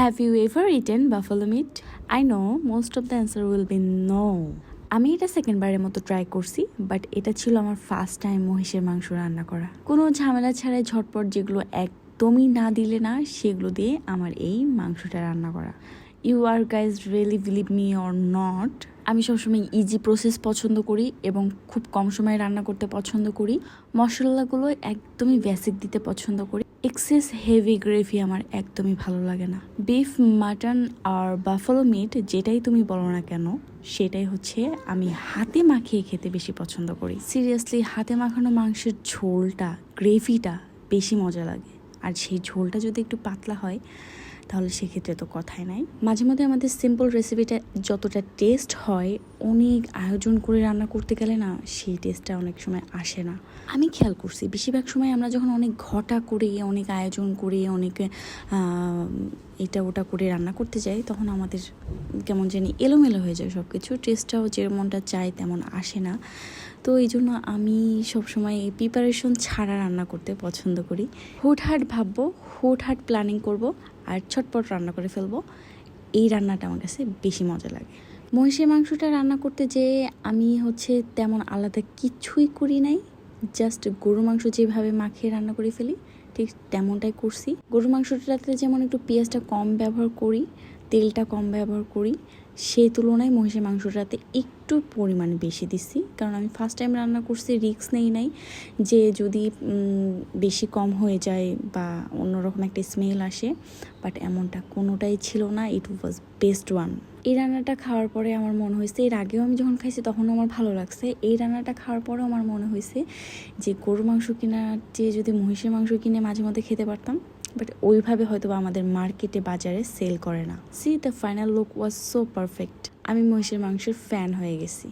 Have you ever eaten buffalo meat? I know most of the answer will be no. আমি এটা সেকেন্ডবারের মতো try করছি, but এটা ছিল আমার ফার্স্ট টাইম মহিষের মাংস রান্না করা। কোনো ঝামেলা ছাড়াই ঝটপট যেগুলো একদমই না দিলে না সেগুলো দিয়ে আমার এই মাংসটা রান্না করা। You are guys really believe me or not, আমি সবসময় ইজি প্রসেস পছন্দ করি এবং খুব কম সময়ে রান্না করতে পছন্দ করি। মশলাগুলো একদমই বেসিক দিতে পছন্দ করি। এক্সেস হেভি গ্রেভি আমার একদমই ভালো লাগে না। বিফ, মাটন আর বাফালো মিট যেটাই তুমি বলো না কেন, সেটাই হচ্ছে আমি হাতে মাখিয়ে খেতে বেশি পছন্দ করি। সিরিয়াসলি হাতে মাখানো মাংসের ঝোলটা, গ্রেভিটা বেশি মজা লাগে। আর সেই ঝোলটা যদি একটু পাতলা হয় তাহলে সেক্ষেত্রে তো কথাই নাই। মাঝে মধ্যে আমাদের সিম্পল রেসিপিটা যতটা টেস্ট হয়, অনেক আয়োজন করে রান্না করতে গেলে না সেই টেস্টটা অনেক সময় আসে না। আমি খেয়াল করছি বেশিরভাগ সময় আমরা যখন অনেক ঘটা করে, অনেক আয়োজন করে, অনেক এটা ওটা করে রান্না করতে যাই, তখন আমাদের কেমন জানি এলোমেলো হয়ে যায় সব কিছু। টেস্টটাও যেমনটা চাই তেমন আসে না। তো এই জন্য আমি সবসময় এই প্রিপারেশন ছাড়া রান্না করতে পছন্দ করি। হুটহাট ভাববো, হুটহাট প্ল্যানিং করব আর ছটপট রান্না করে ফেলবো। এই রান্নাটা আমার কাছে বেশি মজা লাগে। মহিষের মাংসটা রান্না করতে যেয়ে আমি তেমন আলাদা কিছুই করি নাই। জাস্ট গরু মাংস যেভাবে মাখিয়ে রান্না করে ফেলি ঠিক তেমনটাই করছি। গরু মাংসটাতে যেমন একটু পেঁয়াজটা কম ব্যবহার করি, তেলটা কম ব্যবহার করি, সেই তুলনায় মহিষের মাংসটাতে একটু পরিমাণ বেশি দিচ্ছি। কারণ আমি ফার্স্ট টাইম রান্না করছি, রিস্ক নেই নাই যে যদি বেশি কম হয়ে যায় বা অন্যরকম একটা স্মেল আসে, বাট এমনটা কোনোটাই ছিল না। ইট ওয়াজ বেস্ট ওয়ান। এই রান্নাটা খাওয়ার পরে আমার মনে হয়েছে, এর আগেও আমি যখন খাইছি তখনও আমার ভালো লাগছে। এই রান্নাটা খাওয়ার পরেও আমার মনে হয়েছে যে গরু মাংস কেনার চেয়ে যদি মহিষের মাংস কিনে মাঝে মধ্যে খেতে পারতাম, বাট ওইভাবে হয়তো আমাদের মার্কেটে বাজারে সেল করে না। C the final look was so perfect. আমি মহিষের মাংসের ফ্যান হয়ে গেছি।